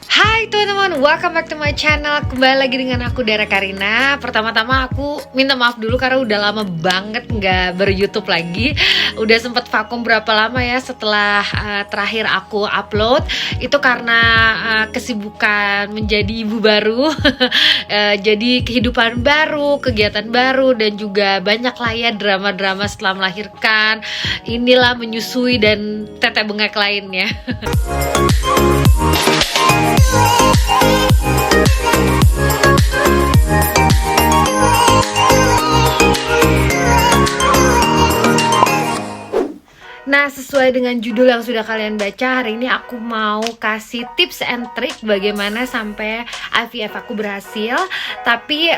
Hai teman-teman, welcome back to my channel. Kembali lagi dengan aku Dara Karina. Pertama-tama aku minta maaf dulu karena udah lama banget nggak ber-YouTube lagi. Udah sempet vakum berapa lama ya setelah terakhir aku upload. Itu karena kesibukan menjadi ibu baru. Jadi kehidupan baru, kegiatan baru, dan juga banyak lah ya drama-drama setelah melahirkan. Inilah menyusui dan teteh bengek lainnya. Nah, sesuai dengan judul yang sudah kalian baca, hari ini aku mau kasih tips and trick bagaimana sampai IVF aku berhasil. Tapi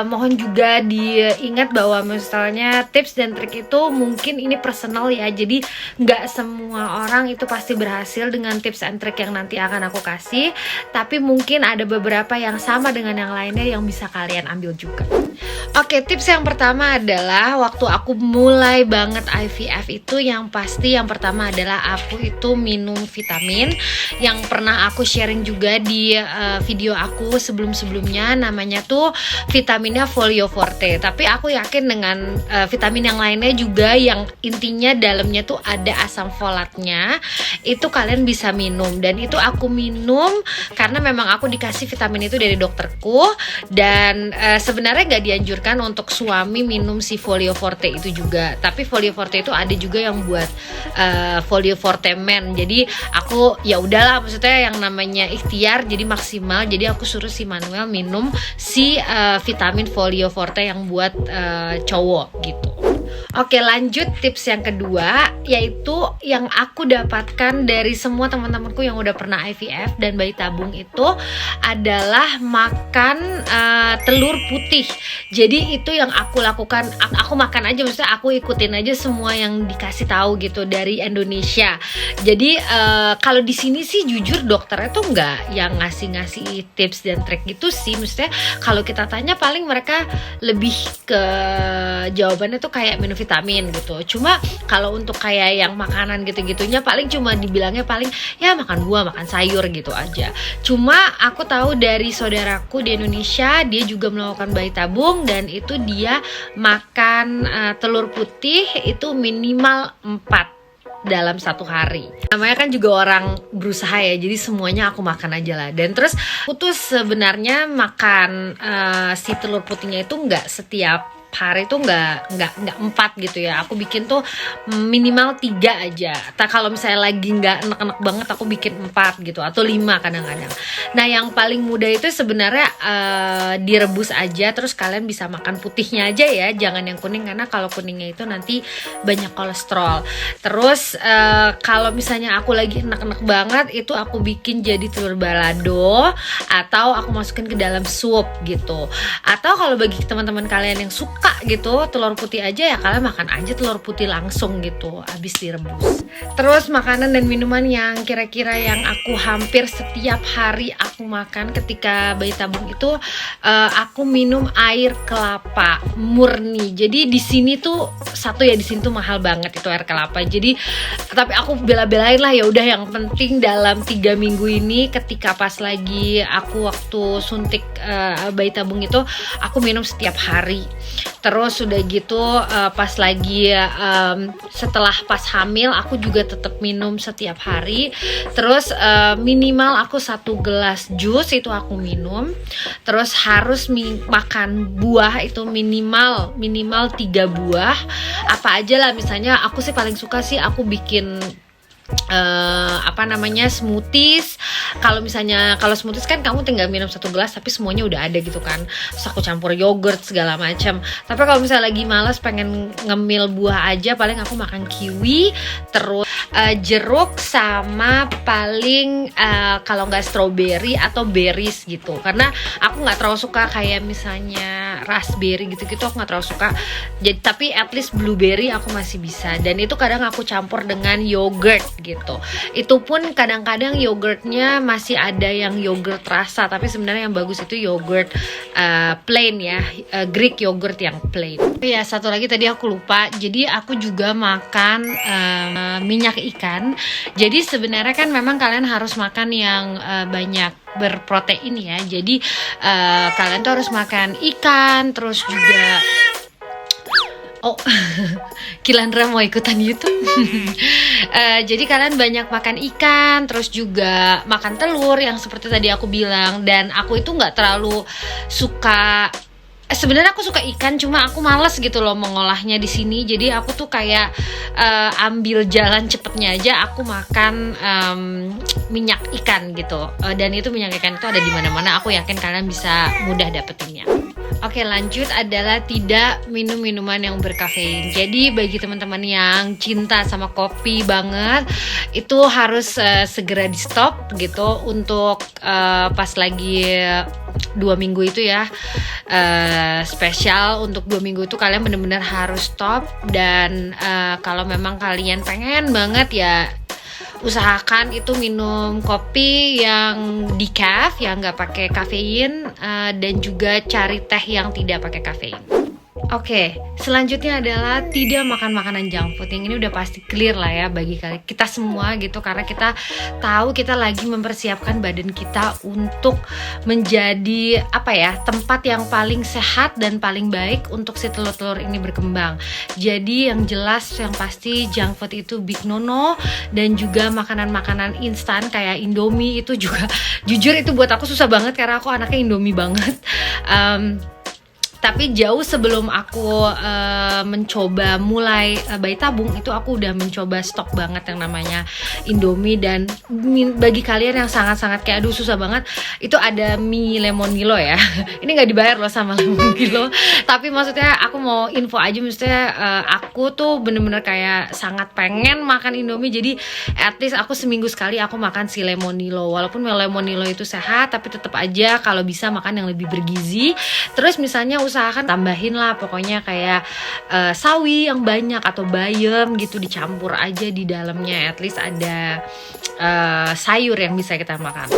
mohon juga diingat bahwa misalnya tips dan trik itu mungkin ini personal ya. Jadi nggak semua orang itu pasti berhasil dengan tips and trick yang nanti akan aku kasih. Tapi mungkin ada beberapa yang sama dengan yang lainnya yang bisa kalian ambil juga. Oke, tips yang pertama adalah waktu aku mulai banget IVF itu yang pertama adalah aku itu minum vitamin yang pernah aku sharing juga di video aku sebelum-sebelumnya, namanya tuh vitaminnya Folio Forte. Tapi aku yakin dengan vitamin yang lainnya juga yang intinya dalamnya tuh ada asam folatnya, itu kalian bisa minum. Dan itu aku minum karena memang aku dikasih vitamin itu dari dokterku. Dan sebenarnya nggak dianjurkan untuk suami minum si Folio Forte itu juga. Tapi Folio Forte itu ada juga yang buat Folio Forte Men. Jadi aku ya udahlah, maksudnya yang namanya ikhtiar jadi maksimal. Jadi aku suruh si Manuel minum si vitamin Folio Forte yang buat cowok gitu. Oke, lanjut tips yang kedua, yaitu yang aku dapatkan dari semua teman-temanku yang udah pernah IVF dan bayi tabung itu adalah makan telur putih. Jadi itu yang aku lakukan, aku makan aja, maksudnya aku ikutin aja semua yang dikasih tahu gitu dari Indonesia. Jadi kalau di sini sih jujur dokternya tuh nggak yang ngasih tips dan trik gitu sih. Maksudnya kalau kita tanya paling mereka lebih ke jawabannya tuh kayak minum vitamin gitu. Cuma kalau untuk kayak yang makanan gitu-gitunya paling cuma dibilangnya paling ya makan buah, makan sayur gitu aja. Cuma aku tahu dari saudaraku di Indonesia, dia juga melakukan bayi tabung dan itu dia makan telur putih itu minimal 4 dalam satu hari. Namanya kan juga orang berusaha ya, jadi semuanya aku makan aja lah. Dan terus aku tuh sebenarnya makan si telur putihnya itu nggak setiap hari itu nggak 4 gitu ya. Aku bikin tuh minimal 3 aja. Kalau misalnya lagi nggak enek-enek banget aku bikin 4 gitu atau 5 kadang-kadang. Nah, yang paling mudah itu sebenarnya direbus aja, terus kalian bisa makan putihnya aja ya, jangan yang kuning karena kalau kuningnya itu nanti banyak kolesterol. Terus kalau misalnya aku lagi enek-enek banget itu aku bikin jadi telur balado atau aku masukin ke dalam sup gitu. Atau kalau bagi teman-teman kalian yang suka gitu telur putih aja ya kalian makan aja telur putih langsung gitu abis direbus. Terus makanan dan minuman yang kira-kira yang aku hampir setiap hari aku makan ketika bayi tabung itu aku minum air kelapa murni. Jadi di sini tuh di sini tuh mahal banget itu air kelapa. Jadi tapi aku bela-belain lah, ya udah yang penting dalam 3 minggu ini ketika pas lagi aku waktu suntik bayi tabung itu aku minum setiap hari. Terus udah gitu pas lagi setelah pas hamil aku juga tetap minum setiap hari. Terus minimal aku 1 gelas jus itu aku minum. Terus harus makan buah itu minimal 3 buah. Apa aja lah, misalnya aku sih paling suka sih aku bikin smoothies. Kalau smoothies kan kamu tinggal minum 1 gelas tapi semuanya udah ada gitu kan. Terus aku campur yogurt segala macam. Tapi kalau misalnya lagi malas pengen ngemil buah aja, paling aku makan kiwi, terus jeruk sama paling kalau nggak strawberry atau berries gitu. Karena aku nggak terlalu suka kayak misalnya kayak raspberry gitu-gitu aku nggak terlalu suka. Jadi tapi at least blueberry aku masih bisa, dan itu kadang aku campur dengan yogurt gitu. Itu pun kadang-kadang yogurtnya masih ada yang yogurt rasa, tapi sebenarnya yang bagus itu yogurt plain ya, Greek yogurt yang plain. Ya, satu lagi tadi aku lupa, jadi aku juga makan minyak ikan. Jadi sebenarnya kan memang kalian harus makan yang banyak berprotein ya. Jadi kalian tuh harus makan ikan, terus juga Kilandra mau ikutan YouTube. Jadi kalian banyak makan ikan, terus juga makan telur yang seperti tadi aku bilang. Dan aku itu nggak terlalu suka. Sebenarnya aku suka ikan, cuma aku males gitu loh mengolahnya di sini. Jadi aku tuh kayak ambil jalan cepetnya aja. Aku makan minyak ikan gitu. Dan itu minyak ikan itu ada di mana-mana. Aku yakin kalian bisa mudah dapetinnya. Oke, lanjut adalah tidak minum minuman yang berkafein. Jadi bagi teman-teman yang cinta sama kopi banget, itu harus segera di stop gitu untuk pas lagi 2 minggu itu ya, spesial untuk 2 minggu itu kalian bener-bener harus stop. Dan kalau memang kalian pengen banget ya, usahakan itu minum kopi yang decaf, yang nggak pakai kafein, dan juga cari teh yang tidak pakai kafein. Oke, selanjutnya adalah tidak makan makanan junk food. Yang ini udah pasti clear lah ya bagi kita semua gitu, karena kita tahu kita lagi mempersiapkan badan kita untuk menjadi tempat yang paling sehat dan paling baik untuk si telur-telur ini berkembang. Jadi yang jelas yang pasti junk food itu big no-no, dan juga makanan-makanan instan kayak Indomie itu juga jujur itu buat aku susah banget karena aku anaknya Indomie banget. Tapi jauh sebelum aku mencoba mulai bayi tabung, itu aku udah mencoba stok banget yang namanya Indomie. Dan bagi kalian yang sangat-sangat kayak aduh susah banget, itu ada mie lemon Milo ya. Ini nggak dibayar loh sama lemon Milo, tapi maksudnya aku mau info aja, maksudnya aku tuh bener-bener kayak sangat pengen makan Indomie. Jadi at least aku seminggu sekali aku makan si lemon Milo. Walaupun lemon Milo itu sehat, tapi tetap aja kalau bisa makan yang lebih bergizi. Terus misalnya usahakan tambahin lah pokoknya kayak sawi yang banyak atau bayam gitu, dicampur aja di dalamnya, at least ada sayur yang bisa kita makan.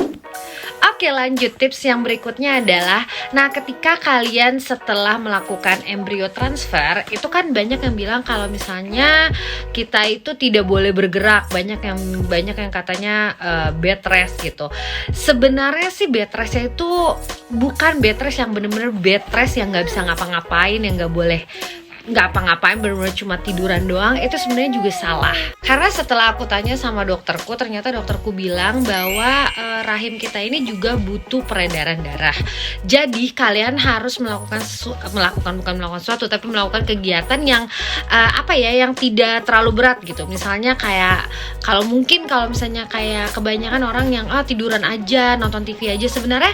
Oke, lanjut tips yang berikutnya adalah, nah ketika kalian setelah melakukan embrio transfer, itu kan banyak yang bilang kalau misalnya kita itu tidak boleh bergerak, banyak yang katanya bed rest gitu. Sebenarnya sih bed restnya itu bukan bed rest yang bener-bener bed rest yang nggak bisa ngapa-ngapain, yang nggak boleh nggak apa-ngapain, bener-bener cuma tiduran doang. Itu sebenarnya juga salah, karena setelah aku tanya sama dokterku, ternyata dokterku bilang bahwa rahim kita ini juga butuh peredaran darah. Jadi kalian harus melakukan sesuatu, tapi melakukan kegiatan yang yang tidak terlalu berat gitu. Misalnya kayak kalau misalnya kayak kebanyakan orang yang tiduran aja, nonton TV aja, sebenarnya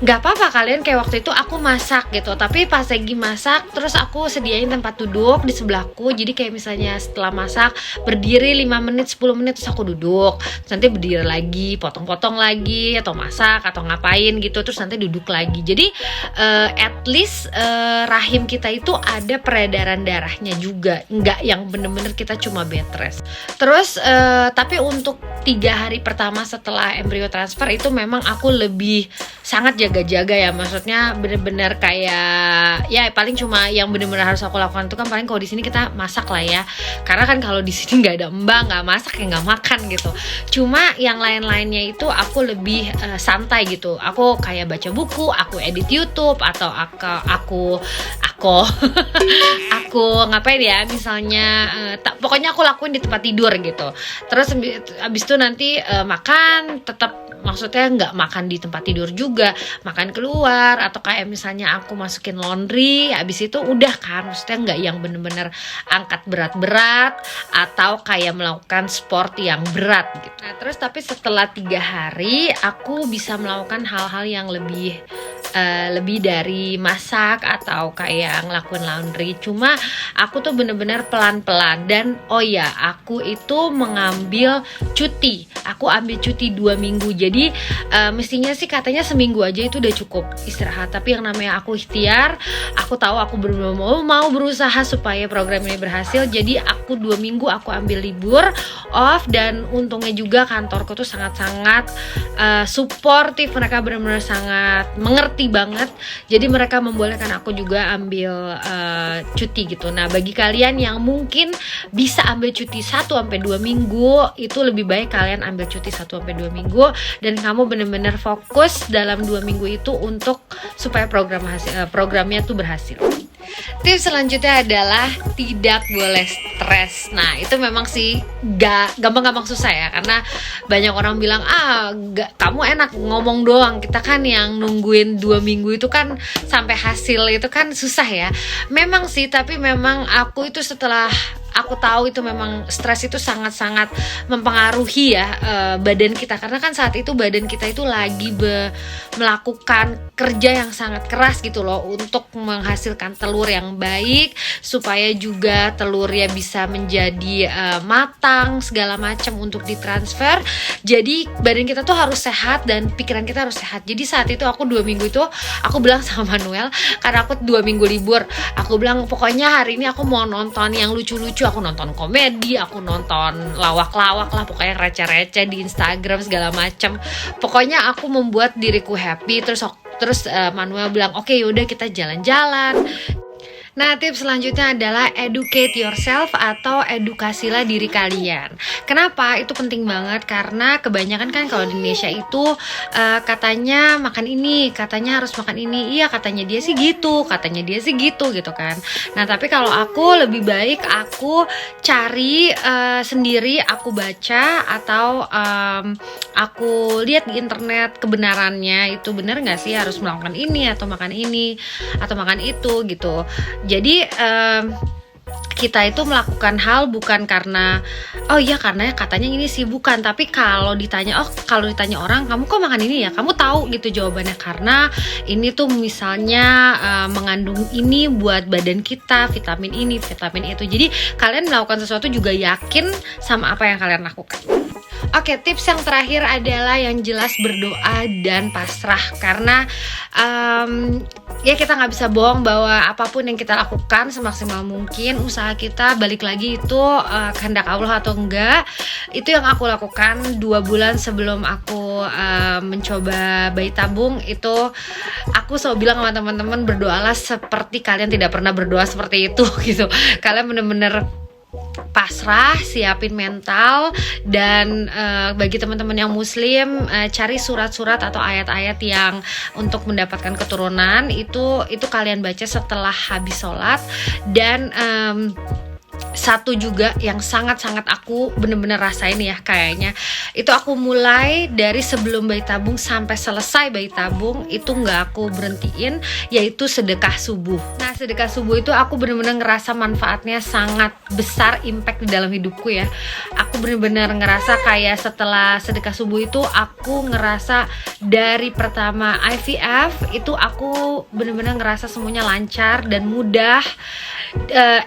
nggak apa-apa kalian kayak waktu itu aku masak gitu, tapi pas lagi masak terus aku sediain tempat duduk di sebelahku. Jadi kayak misalnya setelah masak berdiri 5 menit 10 menit terus aku duduk, terus nanti berdiri lagi, potong-potong lagi, atau masak atau ngapain gitu, terus nanti duduk lagi. Jadi at least rahim kita itu ada peredaran darahnya juga, nggak yang bener-bener kita cuma bed rest. Terus tapi untuk 3 hari pertama setelah embrio transfer itu memang aku lebih sangat jaga-jaga ya, maksudnya bener-bener kayak ya paling cuma yang bener-bener harus aku lakukan itu kan paling kalau di sini kita masak lah ya, karena kan kalau di sini nggak ada mbak, nggak masak ya nggak makan gitu. Cuma yang lain-lainnya itu aku lebih santai gitu, aku kayak baca buku, aku edit YouTube, atau aku ngapain ya, misalnya pokoknya aku lakuin di tempat tidur gitu. Terus abis itu nanti makan, tetap maksudnya nggak makan di tempat tidur juga, makan keluar, atau kayak misalnya aku masukin laundry, abis itu udah kan, maksudnya nggak yang bener-bener angkat berat-berat atau kayak melakukan sport yang berat gitu. Nah terus tapi setelah 3 hari aku bisa melakukan hal-hal yang lebih lebih dari masak atau kayak ngelakuin laundry. Cuma aku tuh bener-bener pelan-pelan. Dan oh ya, aku itu mengambil cuti. Aku ambil cuti 2 minggu. Jadi mestinya sih katanya seminggu aja itu udah cukup istirahat. Tapi yang namanya aku ikhtiar, aku tahu aku mau berusaha supaya program ini berhasil. Jadi aku 2 minggu aku ambil libur off. Dan untungnya juga kantorku tuh sangat-sangat suportif. Mereka benar-benar sangat mengerti banget. Jadi mereka membolehkan aku juga ambil cuti gitu. Nah, bagi kalian yang mungkin bisa ambil cuti 1-2 minggu, itu lebih baik kalian ambil cuti 1-2 minggu dan kamu benar-benar fokus dalam 2 minggu itu untuk supaya programnya tuh berhasil. Tips selanjutnya adalah tidak boleh stres. Nah, itu memang sih gak gampang-gampang susah ya, karena banyak orang bilang kamu enak ngomong doang. Kita kan yang nungguin 2 minggu itu kan sampai hasil itu kan susah ya. Memang sih, tapi memang aku itu setelah aku tahu itu memang stres itu sangat-sangat mempengaruhi ya badan kita, karena kan saat itu badan kita itu lagi melakukan kerja yang sangat keras gitu loh untuk menghasilkan telur yang baik supaya juga telurnya bisa menjadi matang segala macam untuk ditransfer. Jadi badan kita tuh harus sehat dan pikiran kita harus sehat. Jadi saat itu aku 2 minggu itu aku bilang sama Manuel, karena aku 2 minggu libur, aku bilang pokoknya hari ini aku mau nonton yang lucu-lucu, aku nonton komedi, aku nonton lawak-lawak lah, pokoknya receh-receh di Instagram segala macam. Pokoknya aku membuat diriku happy. Terus Manuel bilang oke, yaudah kita jalan-jalan. Nah, tips selanjutnya adalah educate yourself atau edukasilah diri kalian. Kenapa? Itu penting banget karena kebanyakan kan kalau di Indonesia itu katanya makan ini, katanya harus makan ini. Iya, katanya dia sih gitu gitu kan. Nah, tapi kalau aku lebih baik aku cari sendiri, aku baca atau aku lihat di internet kebenarannya itu benar nggak sih harus melakukan ini atau makan ini atau makan itu gitu. Jadi kita itu melakukan hal bukan karena karena katanya ini sih, bukan. Tapi kalau ditanya orang, kamu kok makan ini ya, kamu tahu gitu jawabannya, karena ini tuh misalnya mengandung ini buat badan kita, vitamin ini, vitamin itu. Jadi kalian melakukan sesuatu juga yakin sama apa yang kalian lakukan. Oke, tips yang terakhir adalah yang jelas berdoa dan pasrah. Karena ya kita nggak bisa bohong bahwa apapun yang kita lakukan semaksimal mungkin, usaha kita balik lagi itu kehendak Allah atau enggak. Itu yang aku lakukan 2 bulan sebelum aku mencoba bayi tabung. Itu aku selalu bilang sama teman-teman, berdoalah seperti kalian tidak pernah berdoa seperti itu gitu. Kalian bener-bener pasrah, siapin mental. Dan bagi teman-teman yang muslim, cari surat-surat atau ayat-ayat yang untuk mendapatkan keturunan itu kalian baca setelah habis sholat. Dan satu juga yang sangat-sangat aku bener-bener rasain ya, kayaknya itu aku mulai dari sebelum bayi tabung sampai selesai bayi tabung itu nggak aku berhentiin, yaitu sedekah subuh. Nah, sedekah subuh itu aku bener-bener ngerasa manfaatnya sangat besar, impact di dalam hidupku ya. Aku bener-bener ngerasa kayak setelah sedekah subuh itu aku ngerasa dari pertama IVF itu aku bener-bener ngerasa semuanya lancar dan mudah.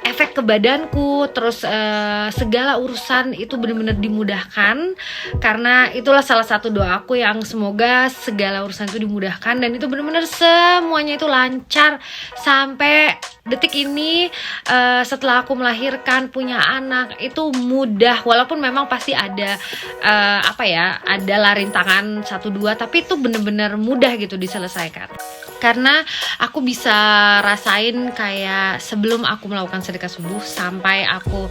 Efek ke badanku, terus segala urusan itu benar-benar dimudahkan, karena itulah salah satu doaku yang semoga segala urusan itu dimudahkan. Dan itu benar-benar semuanya itu lancar sampai detik ini. Setelah aku melahirkan, punya anak itu mudah, walaupun memang pasti ada ada rintangan 1-2, tapi itu benar-benar mudah gitu diselesaikan. Karena aku bisa rasain kayak sebelum aku melakukan sedekah subuh sampai aku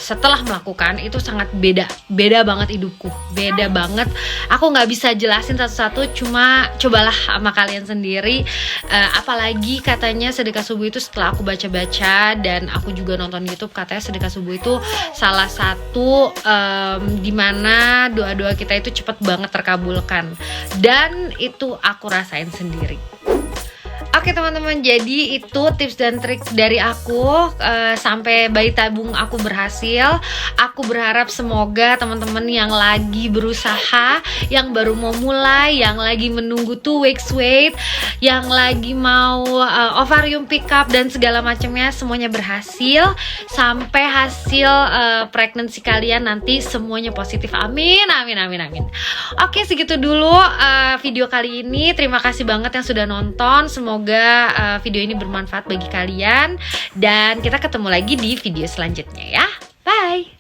setelah melakukan itu sangat beda banget hidupku, beda banget. Aku nggak bisa jelasin satu-satu, cuma cobalah sama kalian sendiri. Apalagi katanya sedekah subuh itu setelah aku baca-baca dan aku juga nonton YouTube, katanya sedekah subuh itu salah satu dimana doa-doa kita itu cepat banget terkabulkan, dan itu aku rasain sendiri. Oke teman-teman, jadi itu tips dan trik dari aku sampai bayi tabung aku berhasil. Aku berharap semoga teman-teman yang lagi berusaha, yang baru mau mulai, yang lagi menunggu 2 weeks wait, yang lagi mau ovarium pick up dan segala macamnya, semuanya berhasil sampai hasil pregnancy kalian nanti semuanya positif. Amin, amin, amin, amin. Oke, segitu dulu video kali ini. Terima kasih banget yang sudah nonton. Semoga video ini bermanfaat bagi kalian, dan kita ketemu lagi di video selanjutnya ya. Bye.